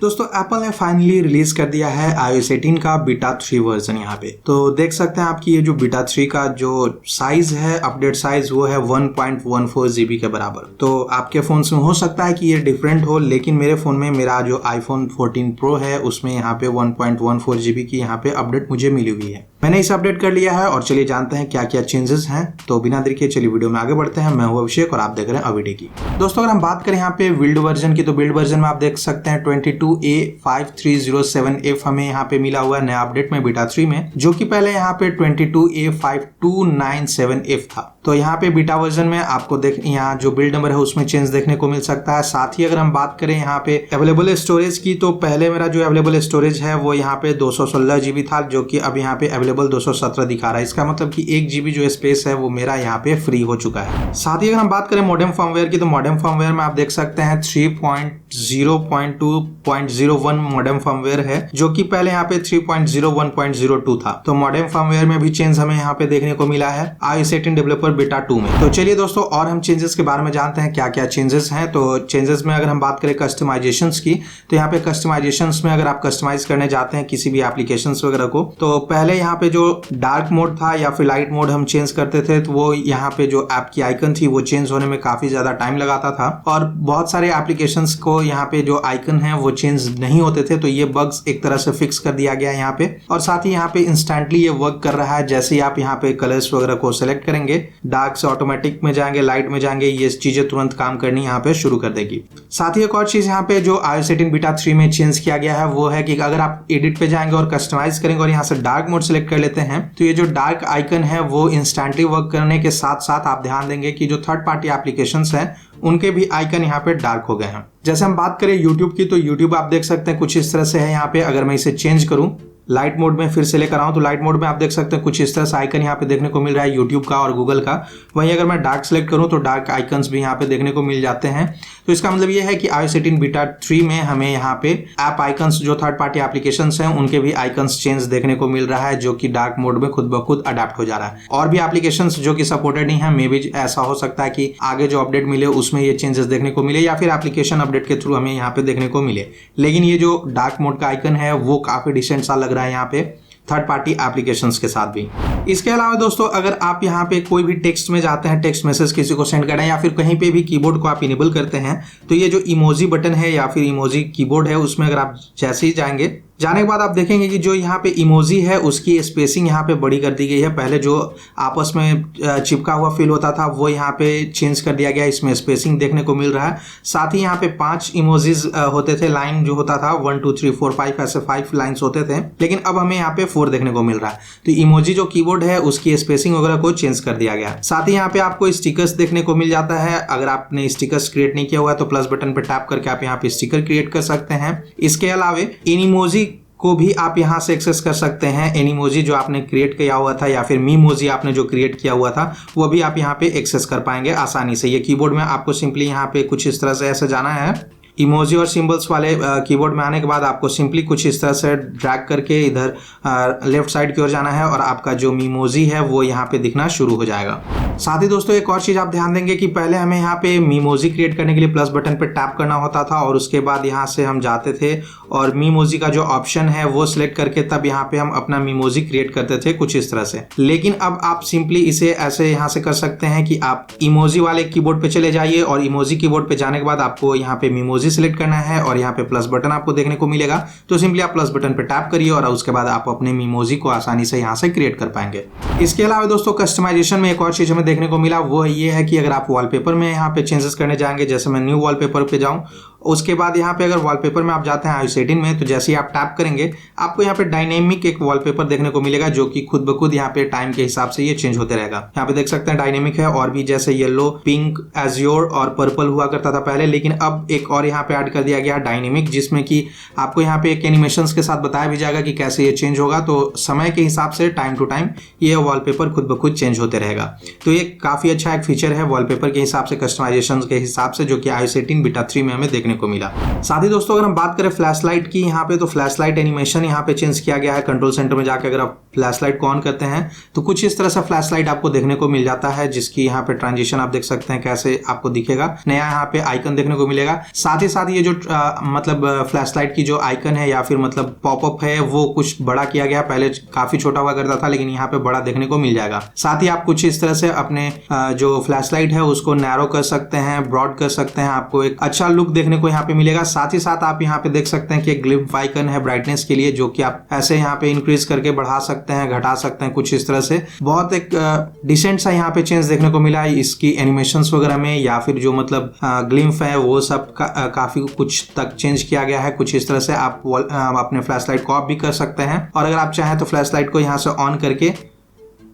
दोस्तों एप्पल ने finally release कर दिया है iOS 18 का बीटा 3 वर्जन यहाँ पे। तो देख सकते हैं आपकी ये जो बीटा 3 का जो साइज है, अपडेट साइज, वो है 1.14 GB के बराबर। तो आपके फोन में हो सकता है कि ये डिफरेंट हो, लेकिन मेरे फोन में, मेरा जो iPhone 14 Pro है, उसमें यहाँ पे 1.14 GB की यहाँ पे अपडेट मुझे मिली हुई है। मैंने इसे अपडेट कर लिया है और चलिए जानते हैं क्या क्या चेंजेस हैं। तो बिना देर के चलिए वीडियो में आगे बढ़ते हैं। मैं हूं अभिषेक और आप देख रहे हैं अविडी की। दोस्तों अगर हम बात करें यहाँ पे बिल्ड वर्जन की, तो बिल्ड वर्जन में आप देख सकते हैं 22A5307F हमें यहाँ पे मिला हुआ है नया अपडेट में बीटा 3 में, जो कि पहले यहाँ पे 22A5297F था। तो यहाँ पे बीटा वर्जन में आपको यहाँ जो बिल्ड नंबर है उसमें चेंज देखने को मिल सकता है। साथ ही अगर हम बात करें यहाँ पे अवेलेबल स्टोरेज की, तो पहले मेरा जो अवेलेबल स्टोरेज है वो यहाँ पे 216 GB था, जो कि अब यहाँ पे अवेलेबल 217 दिखा रहा है। इसका मतलब कि 1 GB जो स्पेस है वो मेरा यहाँ पे फ्री हो चुका है। साथ ही अगर हम बात करें मॉडेम फर्मवेयर की, तो मॉडेम फर्मवेयर में आप देख सकते हैं 3.0.2.01 मॉडेम फर्मवेयर है, जो कि पहले यहाँ पे 3.0.1.02 था। तो मॉडेम फर्मवेयर में भी चेंज हमें यहाँ पे देखने को मिला है iOS 18 डेवलपर बीटा 2 में। तो चलिए दोस्तों और हम चेंजेस के बारे में जानते हैं क्या क्या चेंजेस हैं। तो चेंजेस में अगर हम बात करें कस्टमाइजेशंस की, तो यहाँ पे कस्टमाइजेशंस में अगर आप कस्टमाइज करने जाते हैं किसी भी एप्लीकेशंस वगैरह को, तो पहले यहाँ पे जो डार्क मोड था या फिर लाइट मोड हम चेंज करते थे, तो वो यहाँ पे जो ऐप की आइकन थी वो चेंज होने में काफी ज्यादा टाइम लगाता था और बहुत सारे एप्लीकेशंस को यहाँ पे जो आइकन है वो चेंज नहीं होते थे। तो ये बग्स एक तरह से फिक्स कर दिया गया है यहाँ पे। और साथ ही यहाँ पे इंस्टेंटली ये वर्क कर रहा है। जैसे ही आप यहाँ पे कलर्स वगैरह को सिलेक्ट करेंगे, डार्क से ऑटोमेटिक में जाएंगे, लाइट में जाएंगे, ये चीजें तुरंत काम करनी यहाँ पे शुरू कर देगी। साथ ही एक और चीज यहाँ पे जो iOS 18 बीटा 3 में चेंज किया गया है वो है कि अगर आप एडिट पे जाएंगे और कस्टमाइज करेंगे और यहाँ से डार्क मोड सिलेक्ट कर लेते हैं, तो ये जो डार्क आइकन है वो इंस्टेंटली वर्क करने के साथ साथ आप ध्यान देंगे कि जो थर्ड पार्टी एप्लीकेशंस हैं उनके भी आइकन यहाँ पे डार्क हो गए हैं। जैसे हम बात करें YouTube की, तो YouTube आप देख सकते हैं कुछ इस तरह से है यहाँ पे। अगर मैं इसे चेंज करूं, लाइट मोड में फिर से लेकर आऊं, तो लाइट मोड में आप देख सकते हैं कुछ इस तरह से आइकन यहाँ पे देखने को मिल रहा है यूट्यूब का और गूगल का। वहीं अगर मैं डार्क सेलेक्ट करूं तो डार्क आइकन्स भी यहाँ पे देखने को मिल जाते हैं। तो इसका मतलब ये है कि iOS 18 बीटा 3 में हमें यहाँ पे ऐप आइकन्स, जो थर्ड पार्टी एप्लीकेशंस हैं, उनके भी आइकन्स चेंज देखने को मिल रहा है, जो कि डार्क मोड में खुद ब खुद अडेप्ट हो जा रहा है। और भी एप्लीकेशंस जो कि सपोर्टेड नहीं है, मे बी ऐसा हो सकता है कि आगे जो अपडेट मिले उसमें ये चेंजेस देखने को मिले, या फिर एप्लीकेशन अपडेट के थ्रू हमें यहाँ पे देखने को मिले। लेकिन ये जो डार्क मोड का आइकन है वो काफी डिसेंट सा लग रहा है यहाँ पे थर्ड पार्टी एप्लीकेशंस के साथ भी। इसके अलावा दोस्तों अगर आप यहाँ पे कोई भी टेक्स्ट में जाते हैं, टेक्स्ट मैसेज किसी को सेंड करना है, या फिर कहीं पे भी कीबोर्ड को आप इनेबल करते हैं, तो ये जो इमोजी बटन है या फिर इमोजी कीबोर्ड है, उसमें अगर आप जैसे ही जाने के बाद आप देखेंगे कि जो यहाँ पे इमोजी है उसकी स्पेसिंग यहाँ पे बड़ी कर दी गई है। पहले जो आपस में चिपका हुआ फील होता था वो यहाँ पे चेंज कर दिया गया, इसमें स्पेसिंग देखने को मिल रहा है। साथ ही यहाँ पे 5 इमोजीज होते थे, लाइन जो होता था 1 2 3 4 5 ऐसे 5 लाइन्स होते थे, लेकिन अब हमें यहाँ पे 4 देखने को मिल रहा है। तो इमोजी जो कीबोर्ड है उसकी स्पेसिंग वगैरह को चेंज कर दिया गया। साथ ही यहाँ पे आपको स्टिकर्स देखने को मिल जाता है। अगर आपने स्टिकर्स क्रिएट नहीं किया हुआ है तो प्लस बटन पे टैप करके आप यहाँ पे स्टिकर क्रिएट कर सकते हैं। इसके अलावा एनिमोजी को भी आप यहाँ से एक्सेस कर सकते हैं। एनिमोजी जो आपने क्रिएट किया हुआ था या फिर मीमोजी आपने जो क्रिएट किया हुआ था वो भी आप यहाँ पे एक्सेस कर पाएंगे आसानी से। ये कीबोर्ड में आपको सिंपली यहाँ पे कुछ इस तरह से ऐसे जाना है। इमोजी और सिंबल्स वाले कीबोर्ड में आने के बाद आपको सिंपली कुछ इस तरह से ड्रैग करके इधर लेफ्ट साइड की ओर जाना है और आपका जो मीमोजी है वो यहाँ पे दिखना शुरू हो जाएगा। साथ ही दोस्तों एक और चीज आप ध्यान देंगे कि पहले हमें यहाँ पे मीमोजी क्रिएट करने के लिए प्लस बटन पे टैप करना होता था और उसके बाद यहाँ से हम जाते थे और मीमोजी का जो ऑप्शन है वो सिलेक्ट करके तब यहाँ पे हम अपना मीमोजी क्रिएट करते थे कुछ इस तरह से। लेकिन अब आप सिंपली इसे ऐसे यहाँ से कर सकते हैं कि आप इमोजी वाले कीबोर्ड पे चले जाइए और इमोजी कीबोर्ड पे जाने के बाद आपको यहाँ पे मीमोजी सिलेक्ट करना है और यहाँ पे प्लस बटन आपको देखने को मिलेगा। तो सिंपली आप प्लस बटन पे टैप करिए और उसके बाद आप अपने मीमोजी को आसानी से यहाँ से क्रिएट कर पाएंगे। इसके अलावा दोस्तों कस्टमाइजेशन में एक और चीज हमें देखने को मिला, वो ये है कि अगर आप वॉलपेपर में यहाँ पे चेंजेस करने जाएंगे, जैसे मैं न्यू वॉलपेपर पे जाऊं, उसके बाद यहाँ पे अगर वॉलपेपर में आप जाते हैं iOS 18 में, तो जैसे ही आप टैप करेंगे आपको यहाँ पे डायनेमिक एक वॉलपेपर देखने को मिलेगा, जो कि खुद ब खुद यहाँ पे टाइम के हिसाब से ये चेंज होते रहेगा। यहाँ पे देख सकते हैं डायनेमिक है और भी जैसे येलो, पिंक, एज़्योर और पर्पल हुआ करता था पहले, लेकिन अब एक और यहाँ पे ऐड कर दिया गया डायनेमिक, जिसमें कि आपको यहाँ पे एक एनिमेशंस के साथ बताया भी जाएगा कि कैसे ये चेंज होगा। तो समय के हिसाब से टाइम टू टाइम ये वॉलपेपर खुद ब खुद चेंज होते रहेगा। तो ये काफी अच्छा एक फीचर है वॉलपेपर के हिसाब से, कस्टमाइजेशन के हिसाब से, जो कि iOS 18 बीटा 3 में हमें देखने देखने को मिला। साथ ही दोस्तों अगर हम बात करें फ्लैश लाइट की यहाँ पे, तो फ्लैश लाइट एनिमेशन यहाँ पे चेंज किया गया है। कंट्रोल सेंटर में जाकर अगर आप फ्लैश लाइट को ऑन करते हैं तो कुछ इस तरह से फ्लैश लाइट आपको देखने को मिल जाता है, जिसकी यहाँ पे ट्रांजिशन आप देख सकते हैं कैसे आपको दिखेगा। नया यहाँ पे आइकन देखने को मिलेगा। साथ ही साथ ये जो मतलब फ्लैश लाइट की जो आइकन है या फिर मतलब पॉपअप है वो कुछ बड़ा किया गया। पहले काफी छोटा हुआ करता था, लेकिन यहाँ पे बड़ा देखने को मिल जाएगा। साथ ही आप कुछ इस तरह से अपने जो फ्लैश लाइट है उसको नैरो कर सकते हैं, ब्रॉड कर सकते हैं, आपको एक अच्छा लुक देखने को यहाँ पे मिलेगा। साथ ही साथ आप यहाँ पे देख सकते हैं कि एक ग्लिम्प आइकन है ब्राइटनेस के लिए, जो कि आप ऐसे यहाँ पे इंक्रीज करके बढ़ा सकते हैं, घटा सकते हैं, कुछ इस तरह से। बहुत एक डिसेंट सा यहाँ पे चेंज देखने को मिला है इसकी एनिमेशंस वगैरह में, या फिर जो मतलब ग्लिम्प है वो सब काफी कुछ तक चेंज किया गया है। कुछ इस तरह से आप अपने फ्लैश लाइट को ऑफ भी कर सकते हैं, और अगर आप चाहें तो फ्लैश लाइट को यहाँ से ऑन करके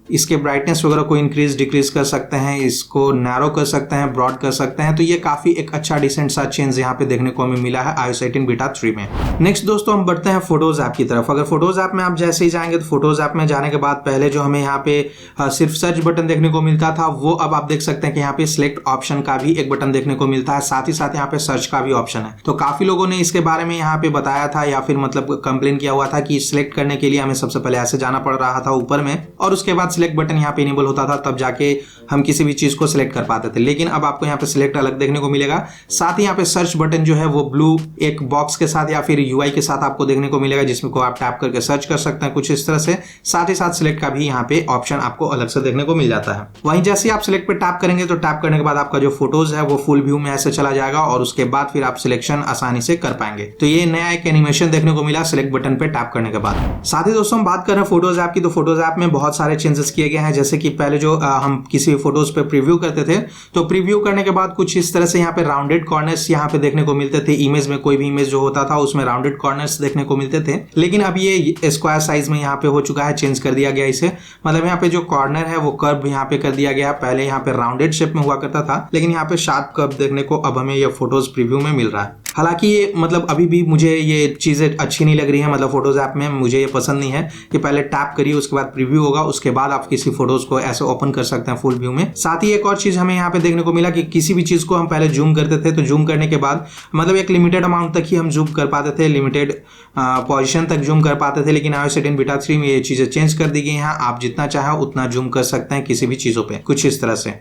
इसके ब्राइटनेस वगैरह को इंक्रीज डिक्रीज कर सकते हैं, इसको नैरो कर सकते हैं, ब्रॉड कर सकते हैं। तो ये काफी एक अच्छा डिसेंट सा चेंज यहाँ पे देखने को हमें मिला है iOS 18 बीटा 3 में। नेक्स्ट दोस्तों हम बढ़ते हैं फोटोज ऐप की तरफ। अगर फोटोज ऐप में आप जैसे ही जाएंगे तो फोटोज ऐप में जाने के बाद पहले जो हमें यहाँ पे सिर्फ सर्च बटन देखने को मिलता था, वो अब आप देख सकते हैं कि यहाँ पे सिलेक्ट ऑप्शन का भी एक बटन देखने को मिलता है। साथ ही साथ यहाँ पे सर्च का भी ऑप्शन है। तो काफी लोगों ने इसके बारे में यहाँ पे बताया था या फिर मतलब कंप्लेन किया हुआ था कि सिलेक्ट करने के लिए हमें सबसे पहले ऐसे जाना पड़ रहा था ऊपर में, और उसके बाद सिलेक्ट बटन यहाँ पे होता था, तब जाके हम किसी भी चीज को सिलेक्ट कर पाते थे। लेकिन अब आपको यहाँ पे सिलेक्ट अलग देखने को मिलेगा। साथ ही यहाँ पे सर्च बटन जो है वो ब्लू एक बॉक्स के साथ या फिर यूआई के साथ आपको देखने को मिलेगा, जिसमें को आप टैप करके सर्च कर सकते हैं कुछ इस तरह से। साथ ही साथ सिलेक्ट का भी यहाँ पे ऑप्शन आपको अलग से देखने को मिल जाता है। वहीं जैसे आप सिलेक्ट पे टैप करेंगे तो टैप करने के बाद आपका जो फोटोज है वो फुल व्यू में ऐसे चला जाएगा, और उसके बाद फिर आप सिलेक्शन आसानी से कर पाएंगे। तो ये नया एक एनिमेशन देखने को मिला सिलेक्ट बटन पे टैप करने के बाद। साथ ही दोस्तों हम बात कर रहे हैं फोटोज ऐप की, तो फोटोज ऐप में बहुत सारे चेंजेस किए गए हैं। जैसे कि पहले जो हम किसी फोटोज पे प्रीव्यू करते थे, तो प्रीव्यू करने के बाद कुछ इस तरह से यहाँ पे राउंडेड कॉर्नर्स यहाँ पे देखने को मिलते थे। इमेज में कोई भी इमेज जो होता था उसमें राउंडेड कॉर्नर्स देखने को मिलते थे, लेकिन अब ये स्क्वायर साइज में यहाँ पे हो चुका है, चेंज कर दिया गया इसे। मतलब यहाँ पे जो कॉर्नर है वो कर्व यहाँ पे कर दिया गया। पहले यहाँ पे राउंडेड शेप में हुआ करता था, लेकिन यहाँ पे शार्प कर्व देखने को अब हमें ये फोटोज प्रीव्यू में मिल रहा है। हालांकि ये मतलब अभी भी मुझे ये चीजें अच्छी नहीं लग रही है, मतलब फोटोज ऐप में मुझे ये पसंद नहीं है कि पहले टैप करिए उसके बाद प्रीव्यू होगा, उसके बाद आप किसी फोटोज को ऐसे ओपन कर सकते हैं फुल व्यू में। साथ ही एक और चीज हमें यहाँ पे देखने को मिला कि किसी भी चीज को हम पहले जूम करते थे, तो जूम करने के बाद मतलब एक लिमिटेड अमाउंट तक ही हम जूम कर पाते थे, लिमिटेड पोजीशन तक जूम कर पाते थे। लेकिन iOS 18 बीटा 3 में ये चीजें चेंज कर दी गई हैं। आप जितना चाहे उतना जूम कर सकते हैं किसी भी चीजों पे, कुछ इस तरह से।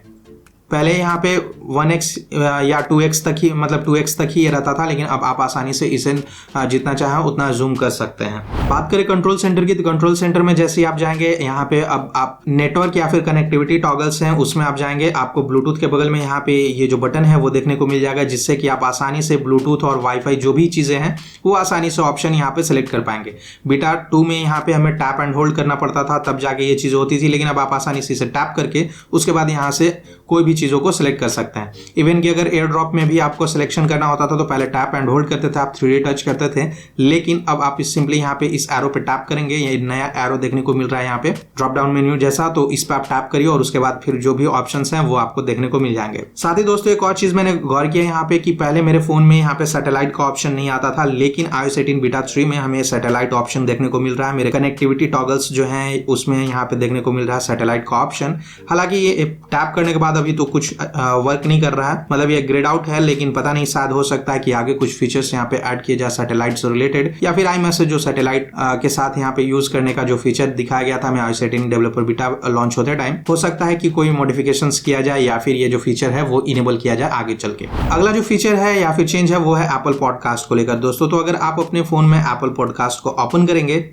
पहले यहाँ पे 1x या 2x तक ही मतलब 2x तक ही ये रहता था, लेकिन अब आप आसानी से इसे जितना चाहे उतना जूम कर सकते हैं। बात करें कंट्रोल सेंटर की, तो कंट्रोल सेंटर में जैसे ही आप जाएंगे यहाँ पे अब आप नेटवर्क या फिर कनेक्टिविटी टॉगल्स हैं उसमें आप जाएंगे, आपको ब्लूटूथ के बगल में यहाँ पे ये जो बटन है वो देखने को मिल जाएगा, जिससे कि आप आसानी से ब्लूटूथ और वाईफाई जो भी चीजें हैं वो आसानी से ऑप्शन यहाँ पे सिलेक्ट कर पाएंगे। बीटा 2 में यहाँ पे हमें टैप एंड होल्ड करना पड़ता था, तब जाके ये चीजें होती थी, लेकिन अब आप आसानी से इसे टैप करके उसके बाद यहाँ से कोई भी चीजों को सिलेक्ट कर सकते हैं। इवन कि अगर एयर ड्रॉप में भी आपको सिलेक्शन करना होता था तो पहले टैप एंड होल्ड करते थे, आप 3D टच करते थे, लेकिन अब आप सिंपली यहाँ पे इस एरो पे टैप करेंगे, ये नया एरो देखने को मिल रहा है यहाँ पे ड्रॉप डाउन मेन्यू जैसा, तो इस पे आप टैप करिए और उसके बाद फिर जो भी ऑप्शंस हैं वो आपको देखने को मिल जाएंगे। साथ ही दोस्तों एक और चीज मैंने गौर किया यहाँ पे कि पहले मेरे फोन में यहाँ पे सैटेलाइट का ऑप्शन नहीं आता था, लेकिन iOS 18 बीटा 3 में हमें सैटेलाइट ऑप्शन देखने को मिल रहा है। मेरे कनेक्टिविटी टॉगल्स जो है उसमें यहाँ पे देखने को मिल रहा है सैटेलाइट का ऑप्शन। हालांकि ये टैप करने के बाद अभी तो कुछ वर्क नहीं कर रहा है, मतलब ये ग्रेड आउट है, लेकिन पता नहीं शायद हो सकता है कि आगे कुछ फीचर्स यहाँ पे ऐड किए जाए सैटेलाइट से रिलेटेड, या फिर iMessage जो सैटेलाइट के साथ यहाँ पे यूज करने का जो फीचर दिखाया गया था हमें iOS 18 डेवलपर बीटा लॉन्च होते टाइम, हो सकता है कि कोई मॉडिफिकेशंस किया जाए या फिर ये जो फीचर है वो इनेबल किया जाए आगे चल के। अगला जो फीचर है या फिर चेंज है वो है एप्पल पॉडकास्ट को लेकर दोस्तों। तो अगर आप अपने फोन में एप्पल पॉडकास्ट को ओपन करेंगे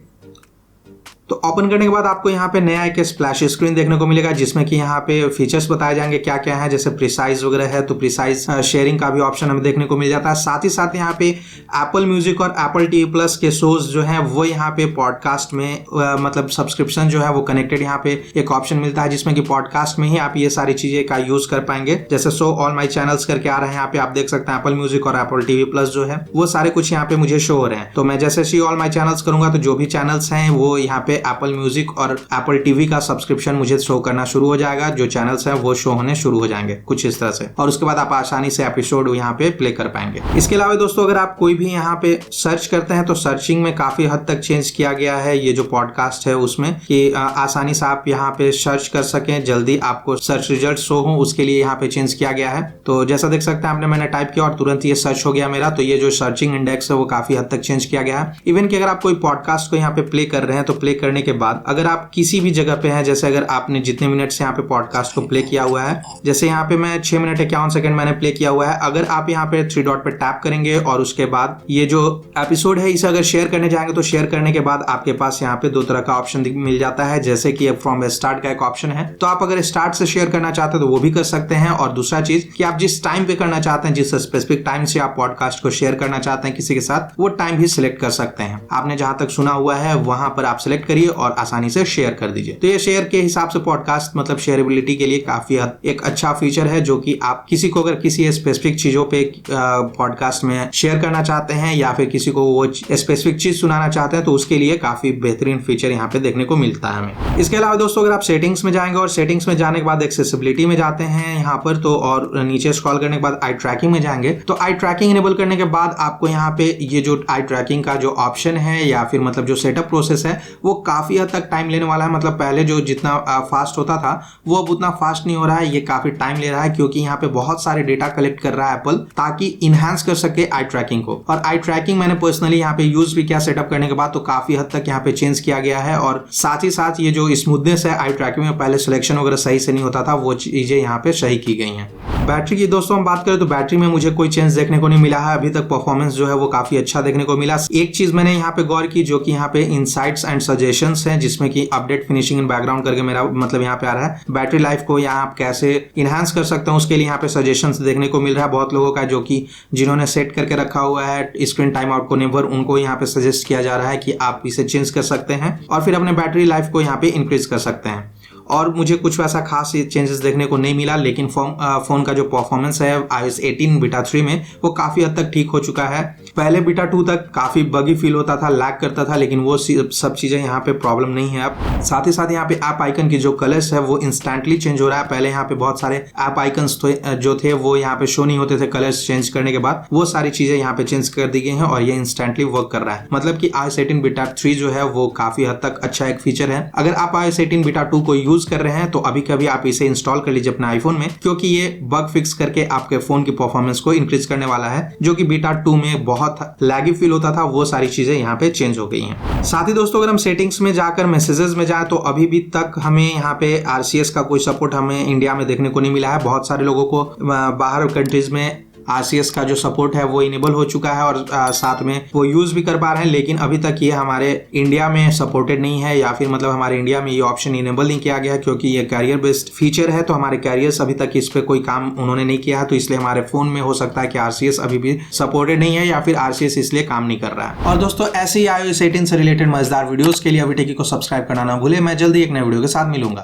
तो ओपन करने के बाद आपको यहाँ पे नया एक स्प्लैश स्क्रीन देखने को मिलेगा, जिसमें कि यहाँ पे फीचर्स बताए जाएंगे क्या क्या है। जैसे प्रिसाइज वगैरह है तो प्रिसाइज शेयरिंग का भी ऑप्शन हमें देखने को मिल जाता है। साथ ही साथ यहाँ पे एप्पल म्यूजिक और एप्पल TV प्लस के शोज जो है वो यहाँ पे पॉडकास्ट में मतलब सब्सक्रिप्शन जो है वो कनेक्टेड यहाँ पे एक ऑप्शन मिलता है, जिसमें कि पॉडकास्ट में ही आप ये सारी चीजें का यूज कर पाएंगे। जैसे शो ऑल माई चैनल्स करके आ रहे हैं यहाँ पे, आप देख सकते हैं एप्पल म्यूजिक और एप्पल TV प्लस जो है वो सारे कुछ यहाँ पे मुझे शो हो रहे हैं। तो मैं जैसे सी ऑल माई चैनल्स करूंगा तो जो भी चैनल्स हैं वो यहाँ पे एप्पल म्यूजिक और एप्पल टीवी का सब्सक्रिप्शन मुझे शो करना शुरू हो जाएगा, जो चैनल्स हैं वो शो होने शुरू हो जाएंगे कुछ इस तरह से, और उसके बाद आप आसानी से एपिसोड यहाँ पे प्ले कर पाएंगे। इसके अलावा दोस्तों अगर आप कोई भी यहाँ पे सर्च करते हैं तो सर्चिंग में काफी हद तक चेंज किया गया है ये जो पॉडकास्ट है उसमें, कि आसानी से आप यहाँ पे सर्च कर सकें, जल्दी आपको सर्च रिजल्ट शो हो, उसके लिए यहाँ पे चेंज किया गया है। तो जैसा देख सकते हैं आपने, मैंने टाइप किया और तुरंत ये सर्च हो गया मेरा। तो ये जो सर्चिंग इंडेक्स है वो काफी हद तक चेंज किया गया है। इवन कि अगर आप कोई पॉडकास्ट को यहाँ पे प्ले कर रहे हैं तो प्ले करने के बाद अगर आप किसी भी जगह पे हैं, जैसे अगर आपने जितने मिनट से यहाँ पे पॉडकास्ट को प्ले किया हुआ है, जैसे यहाँ पे मैं 6 मिनट 51 सेकंड मैंने प्ले किया हुआ है, अगर आप यहाँ पे 3 डॉट पे टैप करेंगे और उसके बाद ये जो एपिसोड है इसे अगर शेयर करने जाएंगे तो शेयर करने के बाद आपके पास यहाँ पे 2 तरह का ऑप्शन मिल जाता है, जैसे कि फ्रॉम स्टार्ट का एक ऑप्शन है, तो आप अगर स्टार्ट से शेयर करना चाहते हैं तो वो भी कर सकते हैं। और दूसरा चीज कि आप जिस टाइम पे करना चाहते हैं, जिस स्पेसिफिक टाइम से आप पॉडकास्ट को शेयर करना चाहते हैं किसी के साथ, वो टाइम भी सिलेक्ट कर सकते हैं। आपने जहां तक सुना हुआ है वहां पर आप सिलेक्ट करिए और आसानी से शेयर कर दीजिए। तो ये शेयर के हिसाब से पॉडकास्ट मतलब शेयरेबिलिटी के लिए काफी एक अच्छा फीचर है, जो कि आप किसी को अगर किसी स्पेसिफिक चीजों पे पॉडकास्ट में शेयर करना चाहते हैं या फिर किसी को वो स्पेसिफिक चीज सुनाना चाहते हैं तो उसके लिए काफी बेहतरीन फीचर यहाँ पे देखने को मिलता है हमें। इसके अलावा दोस्तों अगर आप सेटिंग्स में जाएंगे और सेटिंग्स में जाने के बाद एक्सेसिबिलिटी में जाते हैं यहाँ पर, तो और नीचे स्क्रॉल करने के बाद आई ट्रैकिंग में जाएंगे, तो आई ट्रैकिंग इनेबल करने के बाद आपको यहाँ पे ये जो आई ट्रैकिंग का जो ऑप्शन है या फिर मतलब जो सेटअप प्रोसेस है वो काफी हद तक टाइम लेने वाला है। मतलब पहले जो जितना फास्ट होता था वो अब उतना फास्ट नहीं हो रहा है, ये काफी टाइम ले रहा है, क्योंकि यहाँ पे बहुत सारे डेटा कलेक्ट कर रहा है एप्पल, ताकि इनहांस कर सके आई ट्रैकिंग को। और आई ट्रैकिंग मैंने पर्सनली यहाँ पे यूज भी किया सेटअप करने के बाद, तो काफी हद तक यहाँ पे चेंज किया गया है। और साथ ही साथ ये जो स्मूथनेस है आई ट्रैकिंग में, पहले सिलेक्शन वगैरह सही से नहीं होता था, वो चीजें यहाँ पे सही की गई हैं। बैटरी की दोस्तों हम बात करें तो बैटरी में मुझे कोई चेंज देखने को नहीं मिला है अभी तक। परफॉर्मेंस जो है वो काफी अच्छा देखने को मिला। एक चीज मैंने यहाँ पे गौर की, जो कि यहाँ पे इनसाइट्स एंड सजेशंस हैं, जिसमें कि अपडेट फिनिशिंग इन बैकग्राउंड करके मेरा मतलब यहाँ पे आ रहा है। बैटरी लाइफ को यहाँ आप कैसे इनहांस कर सकते हैं उसके लिए यहाँ पे सजेशंस देखने को मिल रहा है बहुत लोगों का, जो कि जिन्होंने सेट करके रखा हुआ है स्क्रीन टाइम आउट को नेवर, उनको यहाँ पे सजेस्ट किया जा रहा है कि आप इसे चेंज कर सकते हैं और फिर अपने बैटरी लाइफ को यहाँ पे इंक्रीज कर सकते हैं। और मुझे कुछ वैसा खास चेंजेस देखने को नहीं मिला, लेकिन फोन का जो परफॉर्मेंस है iOS 18 बीटा 3 में वो काफी हद तक ठीक हो चुका है। पहले बीटा 2 तक काफी बगी फील होता था, लैग करता था, लेकिन वो सब चीजें यहाँ पे प्रॉब्लम नहीं है अब। साथ ही साथ यहाँ पे ऐप आइकन की जो कलर्स है वो इंस्टेंटली चेंज हो रहा है। पहले यहाँ पे बहुत सारे ऐप आइकन्स जो थे वो यहाँ पे शो नहीं होते थे कलर्स चेंज करने के बाद, वो सारी चीजें यहाँ पे चेंज कर दी गई हैं और ये इंस्टेंटली वर्क कर रहा है। मतलब कि iOS 18 बीटा 3 जो है वो काफी हद तक अच्छा एक फीचर है। अगर आप iOS 18 बीटा 2 को यूज कर रहे हैं तो अभी कभी आप इसे इंस्टॉल कर लीजिए अपने आईफोन में, क्योंकि ये बग फिक्स करके आपके फोन की परफॉर्मेंस को इंक्रीज करने वाला है, जो कि बीटा 2 में बहुत लैगी फील होता था, वो सारी चीजें यहाँ पे चेंज हो गई हैं। साथ ही दोस्तों अगर हम सेटिंग्स में जाकर मैसेजेस में जाए तो अभी भी तक हमें यहाँ पे RCS का कोई सपोर्ट हमें इंडिया में देखने को नहीं मिला है। बहुत सारे लोगों को बाहर कंट्रीज में RCS का जो सपोर्ट है वो इनेबल हो चुका है और साथ में वो यूज भी कर पा रहे हैं, लेकिन अभी तक ये हमारे इंडिया में सपोर्टेड नहीं है, या फिर मतलब हमारे इंडिया में ये ऑप्शन इनेबल नहीं किया गया है, क्योंकि ये कैरियर बेस्ड फीचर है। तो हमारे कैरियर्स अभी तक इस पे कोई काम उन्होंने नहीं किया है, तो इसलिए हमारे फोन में हो सकता है कि RCS अभी भी सपोर्टेड नहीं है या फिर RCS इसलिए काम नहीं कर रहा है। और दोस्तों ऐसे ही iOS 18 से रिलेटेड मजेदार वीडियोस के लिए अभी टेकी को सब्सक्राइब करना ना भूले। मैं जल्दी एक नए वीडियो के साथ मिलूंगा।